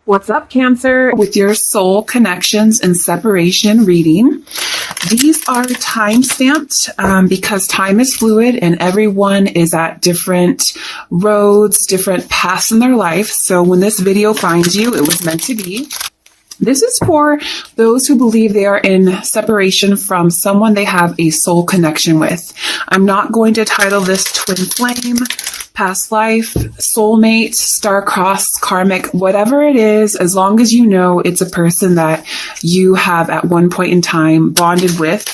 What's up, Cancer? With your soul connections and separation reading. These are time-stamped because time is fluid and everyone is at different roads, different paths in their life. So when this video finds you, it was meant to be. This is for those who believe they are in separation from someone they have a soul connection with. I'm not going to title this twin flame, past life, soulmate, star-crossed, karmic, whatever it is, as long as you know it's a person that you have at one point in time bonded with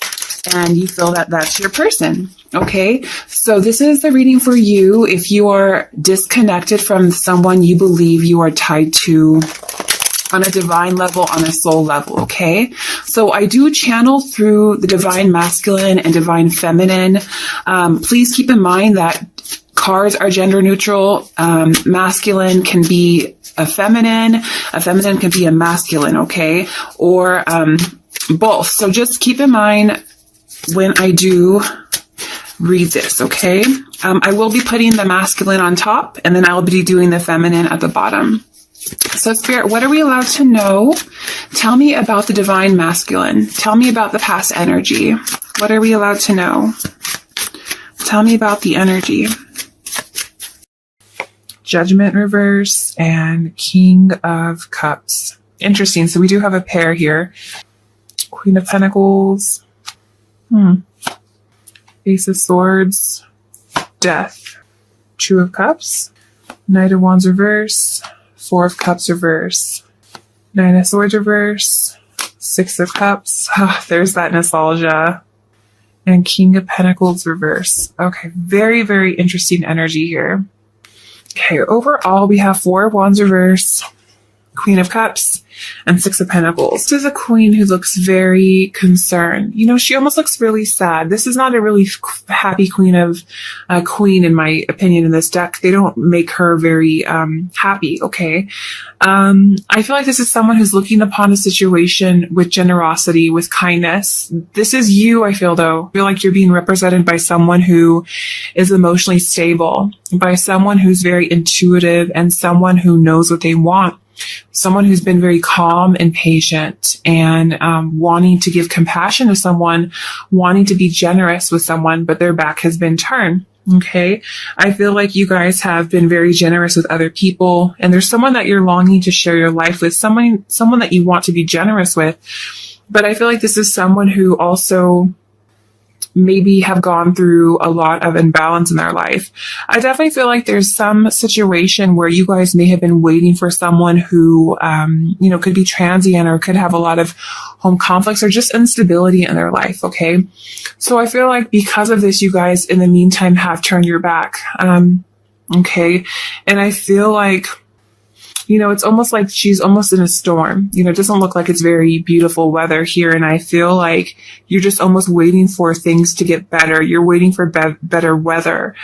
and you feel that that's your person. Okay, so this is the reading for you if you are disconnected from someone you believe you are tied to on a divine level, on a soul level, okay? So I do channel through the divine masculine and divine feminine. Please keep in mind that cards are gender neutral. Masculine can be a feminine can be a masculine, okay? Or both. So just keep in mind when I do read this, okay? I will be putting the masculine on top and then I'll be doing the feminine at the bottom. So Spirit, what are we allowed to know? Tell me about the divine masculine. Tell me about the past energy. What are we allowed to know? Tell me about the energy. Judgment reverse and King of Cups. Interesting. So we do have a pair here. Queen of Pentacles. Ace of Swords. Death. Two of Cups. Knight of Wands reverse. Four of Cups reverse, Nine of Swords reverse, Six of Cups. There's that nostalgia. And King of Pentacles reverse. Okay, very, very interesting energy here. Okay, overall we have Four of Wands reverse, Queen of Cups, and Six of Pentacles. This is a queen who looks very concerned. You know, she almost looks really sad. This is not a really happy queen in my opinion in this deck. They don't make her very happy, okay? I feel like this is someone who's looking upon a situation with generosity, with kindness. This is you, I feel though. I feel like you're being represented by someone who is emotionally stable, by someone who's very intuitive and someone who knows what they want. Someone who's been very calm and patient and wanting to give compassion to someone, wanting to be generous with someone, but their back has been turned. Okay. I feel like you guys have been very generous with other people and there's someone that you're longing to share your life with, someone that you want to be generous with. But I feel like this is someone who also maybe have gone through a lot of imbalance in their life. I definitely feel like there's some situation where you guys may have been waiting for someone who, could be transient or could have a lot of home conflicts or just instability in their life. Okay. So I feel like because of this, you guys in the meantime have turned your back. Okay. And I feel like, it's almost like she's almost in a storm. It doesn't look like it's very beautiful weather here. And I feel like you're just almost waiting for things to get better. You're waiting for better weather.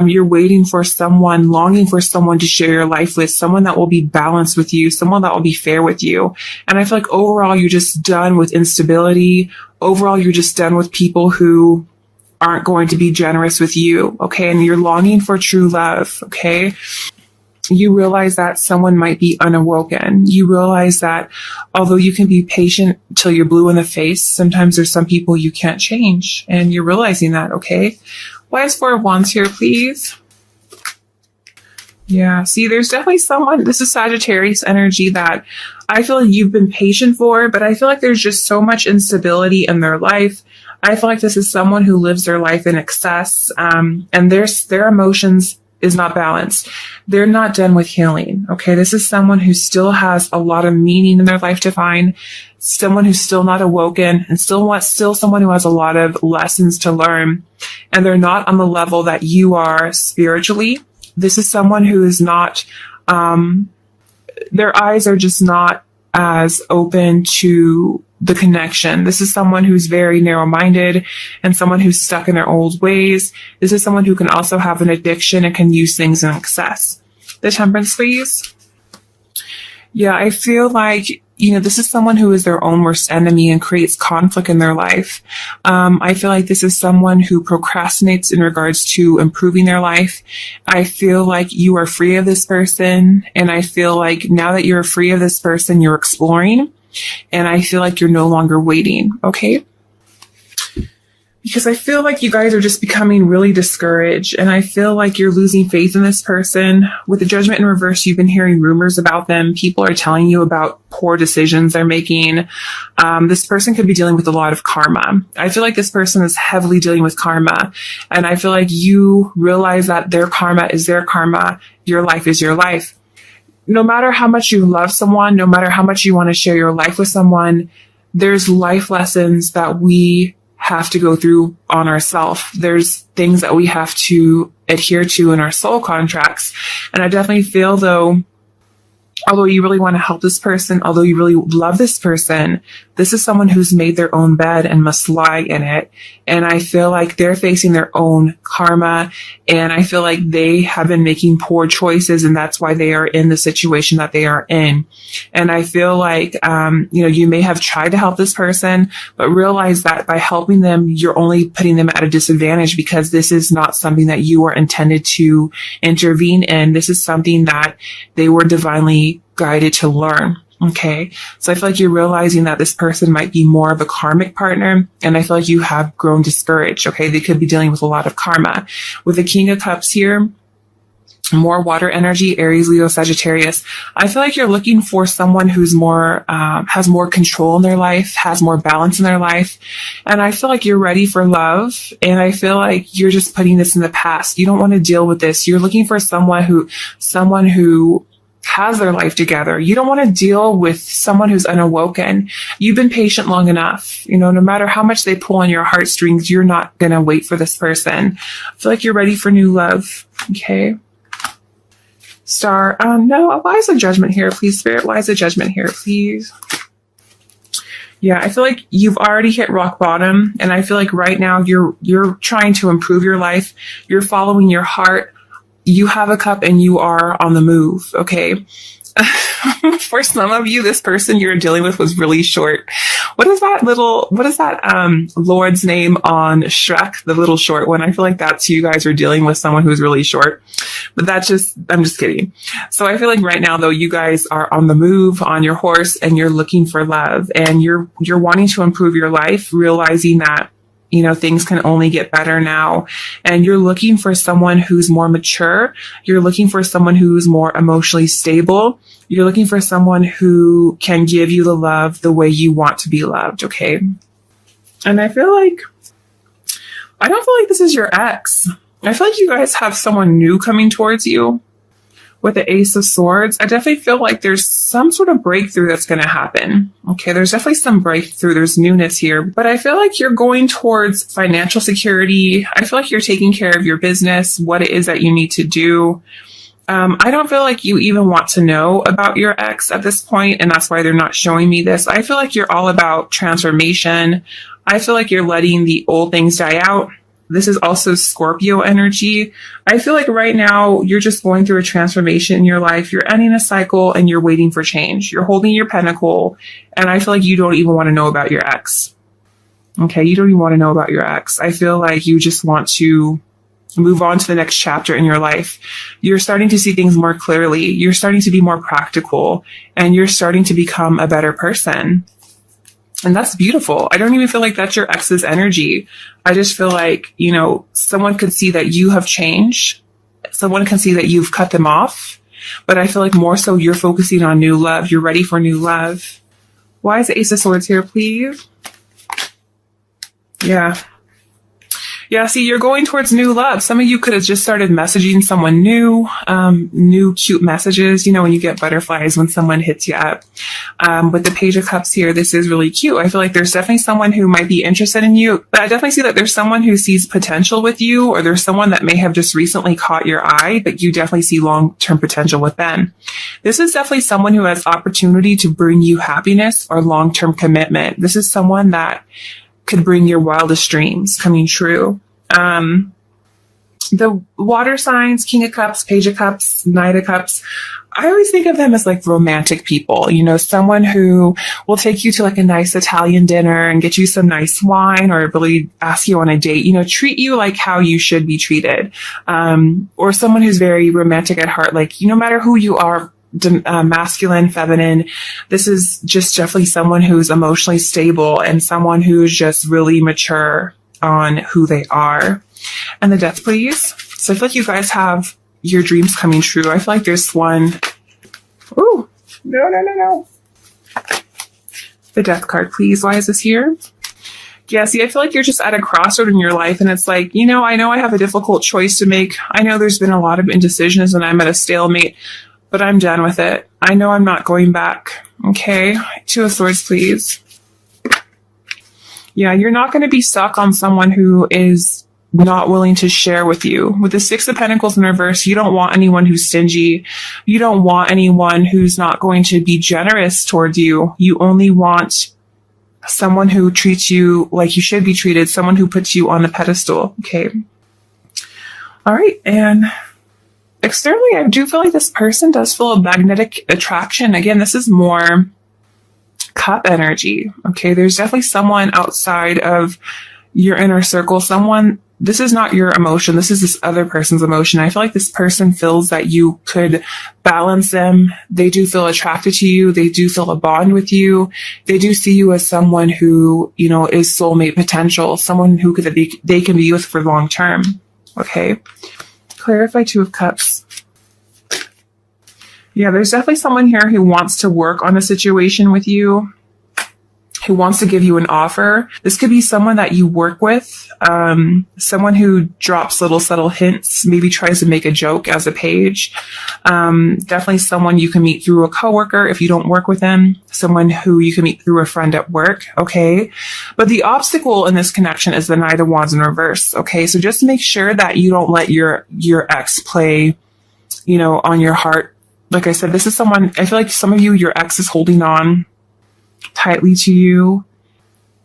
You're waiting for someone, longing for someone to share your life with, someone that will be balanced with you, someone that will be fair with you. And I feel like overall, you're just done with instability. Overall, you're just done with people who aren't going to be generous with you. Okay. And you're longing for true love. Okay. You realize that someone might be unawoken. You realize that although you can be patient till you're blue in the face, sometimes there's some people you can't change. And you're realizing that, okay? Why is Four of Wands here, please? Yeah, see, there's definitely someone, this is Sagittarius energy that I feel like you've been patient for, but I feel like there's just so much instability in their life. I feel like this is someone who lives their life in excess, and their emotions is not balanced. They're not done with healing. Okay. This is someone who still has a lot of meaning in their life to find, someone who's still not awoken and still someone who has a lot of lessons to learn. And they're not on the level that you are spiritually. This is someone who is not, their eyes are just not as open to the connection. This is someone who's very narrow-minded and someone who's stuck in their old ways. This is someone who can also have an addiction and can use things in excess. The Temperance, please. Yeah, I feel like this is someone who is their own worst enemy and creates conflict in their life. I feel like this is someone who procrastinates in regards to improving their life. I feel like you are free of this person. And I feel like now that you're free of this person, you're exploring. And I feel like you're no longer waiting. Okay. Because I feel like you guys are just becoming really discouraged, and I feel like you're losing faith in this person. With the Judgment in reverse, you've been hearing rumors about them. People are telling you about poor decisions they're making. This person could be dealing with a lot of karma. I feel like this person is heavily dealing with karma, and I feel like you realize that their karma is their karma. Your life is your life. No matter how much you love someone, no matter how much you want to share your life with someone, there's life lessons that we have to go through on ourselves. There's things that we have to adhere to in our soul contracts. And I definitely feel, though, although you really want to help this person, although you really love this person, this is someone who's made their own bed and must lie in it. And I feel like they're facing their own karma. And I feel like they have been making poor choices, and that's why they are in the situation that they are in. And I feel like, you may have tried to help this person, but realize that by helping them, you're only putting them at a disadvantage, because this is not something that you are intended to intervene in. This is something that they were divinely guided to learn. Okay. So I feel like you're realizing that this person might be more of a karmic partner. And I feel like you have grown discouraged. Okay. They could be dealing with a lot of karma. With the King of Cups here, more water energy, Aries, Leo, Sagittarius. I feel like you're looking for someone who's more, has more control in their life, has more balance in their life. And I feel like you're ready for love. And I feel like you're just putting this in the past. You don't want to deal with this. You're looking for someone who has their life together. You don't want to deal with someone who's unawoken. You've been patient long enough. No matter how much they pull on your heartstrings, you're not going to wait for this person. I feel like you're ready for new love. Okay. Star. No, why is the Judgment here, please, Spirit? Why is the Judgment here, please? Yeah, I feel like you've already hit rock bottom, and I feel like right now you're trying to improve your life. You're following your heart. You have a cup and you are on the move. Okay. For some of you, this person you're dealing with was really short. What is that Lord's name on Shrek, the little short one? I feel like that's you guys are dealing with someone who's really short, but I'm just kidding. So I feel like right now, though, you guys are on the move on your horse, and you're looking for love, and you're wanting to improve your life, realizing that things can only get better now. And you're looking for someone who's more mature. You're looking for someone who's more emotionally stable. You're looking for someone who can give you the love the way you want to be loved. Okay. And I don't feel like this is your ex. I feel like you guys have someone new coming towards you. With the Ace of Swords, I definitely feel like there's some sort of breakthrough that's going to happen. Okay, there's definitely some breakthrough. There's newness here. But I feel like you're going towards financial security. I feel like you're taking care of your business, what it is that you need to do. I don't feel like you even want to know about your ex at this point, and that's why they're not showing me this. I feel like you're all about transformation. I feel like you're letting the old things die out. This is also Scorpio energy. I feel like right now you're just going through a transformation in your life. You're ending a cycle and you're waiting for change. You're holding your pentacle, and I feel like you don't even want to know about your ex. Okay, you don't even want to know about your ex. I feel like you just want to move on to the next chapter in your life. You're starting to see things more clearly. You're starting to be more practical, and you're starting to become a better person. And that's beautiful. I don't even feel like that's your ex's energy. I just feel like, someone could see that you have changed. Someone can see that you've cut them off. But I feel like more so you're focusing on new love. You're ready for new love. Why is the Ace of Swords here, please? Yeah. Yeah, see, you're going towards new love. Some of you could have just started messaging someone new cute messages, when you get butterflies when someone hits you up. With the Page of Cups here, this is really cute. I feel like there's definitely someone who might be interested in you, but I definitely see that there's someone who sees potential with you, or there's someone that may have just recently caught your eye, but you definitely see long-term potential with them. This is definitely someone who has opportunity to bring you happiness or long-term commitment. This is someone that could bring your wildest dreams coming true. The water signs, King of Cups, Page of Cups, Knight of Cups. I always think of them as like romantic people, you know, someone who will take you to like a nice Italian dinner and get you some nice wine or really ask you on a date, you know, treat you like how you should be treated. Or someone who's very romantic at heart, like, no matter who you are, masculine, feminine, this is just definitely someone who's emotionally stable and someone who's just really mature on who they are. And the death, please. So I feel like you guys have your dreams coming true. I feel like there's one. Ooh, no. The death card, please. Why is this here? Yeah, see, I feel like you're just at a crossroad in your life, and it's like, you know I have a difficult choice to make. I know there's been a lot of indecisions, and I'm at a stalemate, but I'm done with it. I know I'm not going back. Okay, Two of Swords, please. Yeah, you're not going to be stuck on someone who is not willing to share with you. With the Six of Pentacles in reverse, you don't want anyone who's stingy. You don't want anyone who's not going to be generous towards you. You only want someone who treats you like you should be treated, someone who puts you on a pedestal. Okay. All right. And externally, I do feel like this person does feel a magnetic attraction. Again, this is more cup energy. Okay. There's definitely someone outside of your inner circle, this is not your emotion. This is this other person's emotion. I feel like this person feels that you could balance them. They do feel attracted to you. They do feel a bond with you. They do see you as someone who, you know, is soulmate potential, someone who they can be with for long term. Okay. Clarify Two of Cups. Yeah, there's definitely someone here who wants to work on a situation with you, who wants to give you an offer. This could be someone that you work with, someone who drops little subtle hints, maybe tries to make a joke as a page. Definitely someone you can meet through a coworker if you don't work with them, someone who you can meet through a friend at work. Okay. But the obstacle in this connection is the Knight of Wands in reverse. Okay. So just make sure that you don't let your ex play, you know, on your heart. Like I said, this is someone, I feel like some of you, your ex is holding on tightly to you,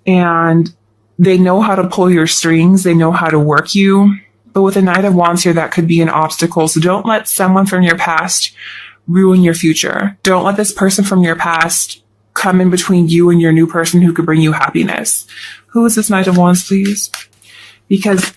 and they know how to pull your strings. They know how to work you. But with the Knight of Wands here, that could be an obstacle. So don't let someone from your past ruin your future. Don't let this person from your past come in between you and your new person who could bring you happiness. Who is this Knight of Wands, please? Because,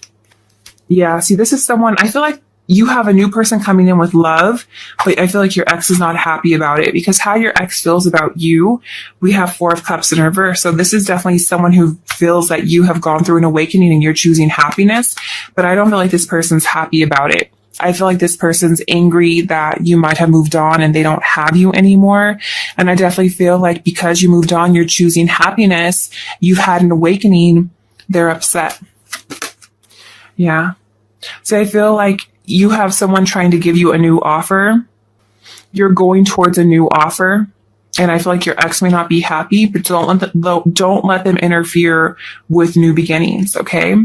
yeah, see, this is someone, I feel like you have a new person coming in with love, but I feel like your ex is not happy about it, because how your ex feels about you, we have Four of Cups in reverse. So this is definitely someone who feels that you have gone through an awakening and you're choosing happiness, but I don't feel like this person's happy about it. I feel like this person's angry that you might have moved on and they don't have you anymore. And I definitely feel like because you moved on, you're choosing happiness, you've had an awakening, they're upset. Yeah. So I feel like you have someone trying to give you a new offer. You're going towards a new offer. And I feel like your ex may not be happy, but don't let them interfere with new beginnings. Okay.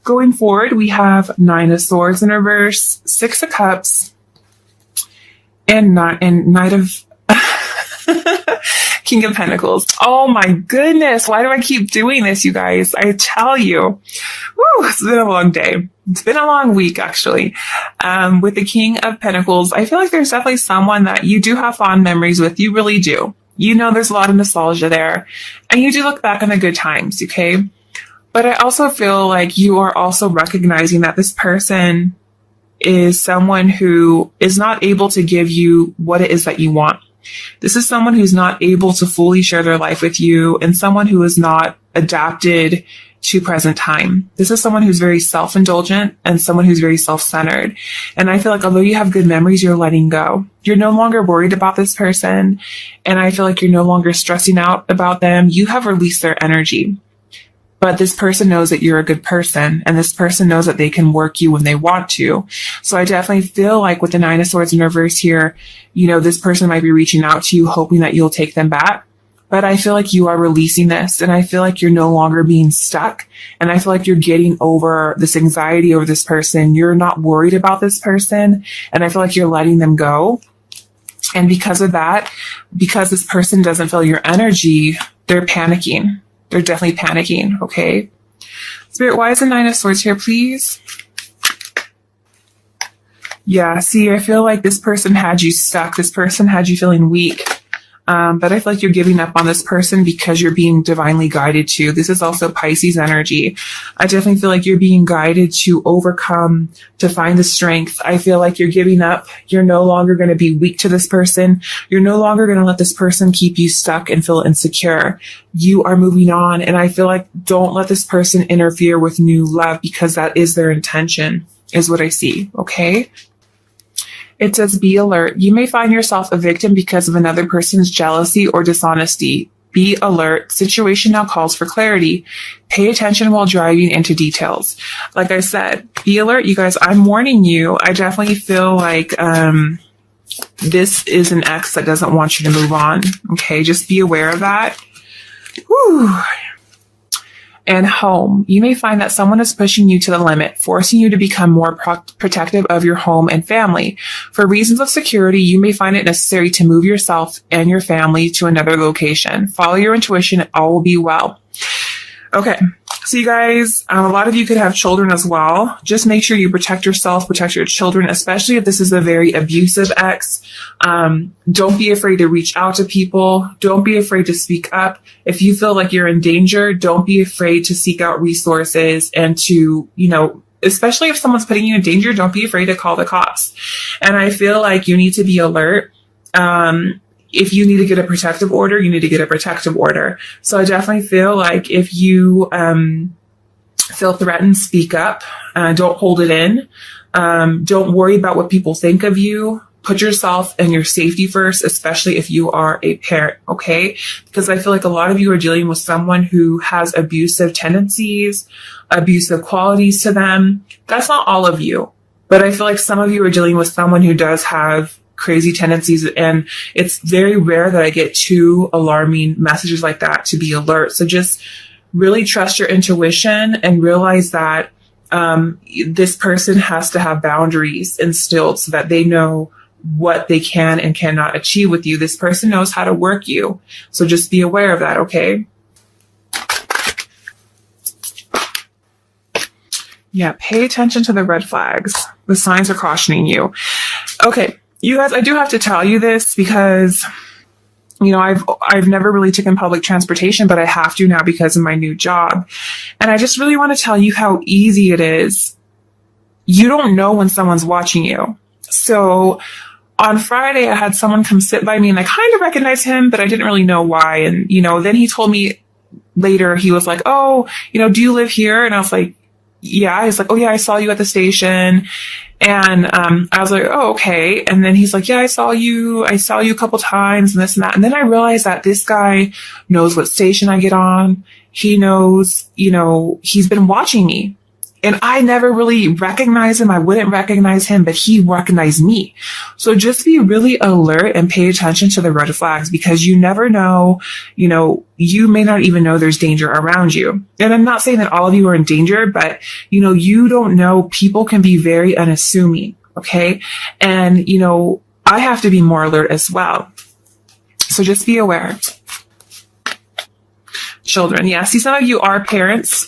Going forward, we have Nine of Swords in reverse, Six of Cups, and Knight of King of Pentacles. Oh my goodness. Why do I keep doing this, you guys? I tell you. Woo, it's been a long day. It's been a long week, actually. With the King of Pentacles, I feel like there's definitely someone that you do have fond memories with. You really do. You know, there's a lot of nostalgia there. And you do look back on the good times, okay? But I also feel like you are also recognizing that this person is someone who is not able to give you what it is that you want. This is someone who's not able to fully share their life with you, and someone who is not adapted to present time. This is someone who's very self-indulgent and someone who's very self-centered. And I feel like although you have good memories, you're letting go. You're no longer worried about this person. And I feel like you're no longer stressing out about them. You have released their energy. But this person knows that you're a good person, and this person knows that they can work you when they want to. So I definitely feel like with the Nine of Swords in reverse here, you know, this person might be reaching out to you, hoping that you'll take them back. But I feel like you are releasing this, and I feel like you're no longer being stuck. And I feel like you're getting over this anxiety over this person. You're not worried about this person. And I feel like you're letting them go. And because of that, because this person doesn't feel your energy, they're panicking. They're definitely panicking, okay? Spirit, why is the Nine of Swords here, please? Yeah, see, I feel like this person had you stuck. This person had you feeling weak. But I feel like you're giving up on this person because you're being divinely guided to. This is also Pisces energy. I definitely feel like you're being guided to overcome, to find the strength. I feel like you're giving up. You're no longer going to be weak to this person. You're no longer going to let this person keep you stuck and feel insecure. You are moving on. And I feel like don't let this person interfere with new love because that is their intention, is what I see. Okay. It says, be alert. You may find yourself a victim because of another person's jealousy or dishonesty. Be alert. Situation now calls for clarity. Pay attention while driving into details. Like I said, be alert, you guys. I'm warning you. I definitely feel like this is an ex that doesn't want you to move on. Okay, just be aware of that. Whew. And home. You may find that someone is pushing you to the limit, forcing you to become more protective of your home and family. For reasons of security, you may find it necessary to move yourself and your family to another location. Follow your intuition. All will be well. Okay. So you guys, a lot of you could have children as well. Just make sure you protect yourself, protect your children, especially if this is a very abusive ex. Don't be afraid to reach out to people. Don't be afraid to speak up. If you feel like you're in danger, don't be afraid to seek out resources and to, especially if someone's putting you in danger, don't be afraid to call the cops. And I feel like you need to be alert. If you need to get a protective order, you need to get a protective order. So I definitely feel like if you feel threatened, speak up. Don't hold it in. Don't worry about what people think of you. Put yourself and your safety first, especially if you are a parent, okay? Because I feel like a lot of you are dealing with someone who has abusive tendencies, abusive qualities to them. That's not all of you, but I feel like some of you are dealing with someone who does have crazy tendencies, and it's very rare that I get two alarming messages like that to be alert. So just really trust your intuition and realize that this person has to have boundaries instilled so that they know what they can and cannot achieve with you. This person knows how to work you. So just be aware of that, okay? Yeah, pay attention to the red flags. The signs are cautioning you. Okay, you guys, I do have to tell you this because, I've never really taken public transportation, but I have to now because of my new job. And I just really want to tell you how easy it is. You don't know when someone's watching you. So on Friday, I had someone come sit by me and I kind of recognized him, but I didn't really know why. And, then he told me later, he was like, oh, do you live here? And I was like, yeah. He's like, oh yeah, I saw you at the station. And, I was like, oh, okay. And then he's like, yeah, I saw you a couple times and this and that. And then I realized that this guy knows what station I get on. He knows, he's been watching me. And I never really recognized him. I wouldn't recognize him, but he recognized me. So just be really alert and pay attention to the red flags because you never know, you may not even know there's danger around you. And I'm not saying that all of you are in danger, but, you don't know. People can be very unassuming. Okay. And, I have to be more alert as well. So just be aware. Children. Yeah. See, some of you are parents.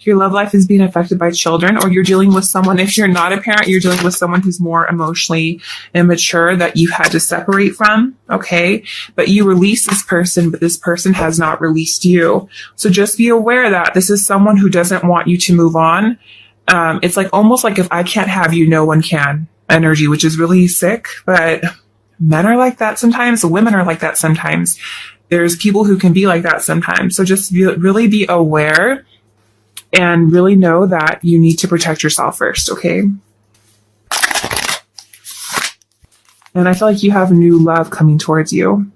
Your love life is being affected by children, or you're dealing with someone. If you're not a parent, you're dealing with someone who's more emotionally immature that you had to separate from. Okay. But you release this person, but this person has not released you. So just be aware that this is someone who doesn't want you to move on. It's like almost like if I can't have you, no one can energy, which is really sick, but men are like that sometimes. Women are like that sometimes. There's people who can be like that sometimes. So just really be aware. And really know that you need to protect yourself first, okay? And I feel like you have new love coming towards you.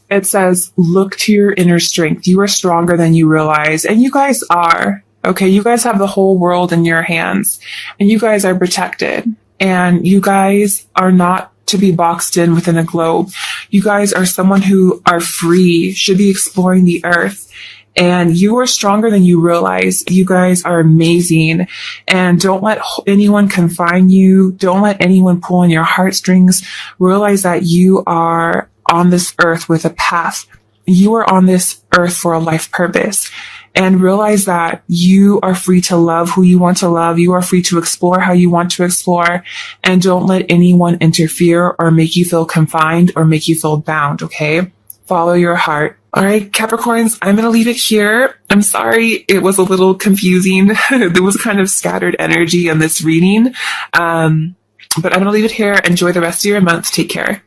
It says, look to your inner strength. You are stronger than you realize. And you guys are, okay? You guys have the whole world in your hands. And you guys are protected. And you guys are not to be boxed in within a globe. You guys are someone who are free, should be exploring the earth, and you are stronger than you realize. You guys are amazing, and don't let anyone confine you. Don't let anyone pull on your heartstrings. Realize that you are on this earth with a path you are on this earth for a life purpose. And realize that you are free to love who you want to love. You are free to explore how you want to explore. And don't let anyone interfere or make you feel confined or make you feel bound, okay? Follow your heart. All right, Capricorns, I'm going to leave it here. I'm sorry it was a little confusing. There was kind of scattered energy in this reading. But I'm going to leave it here. Enjoy the rest of your month. Take care.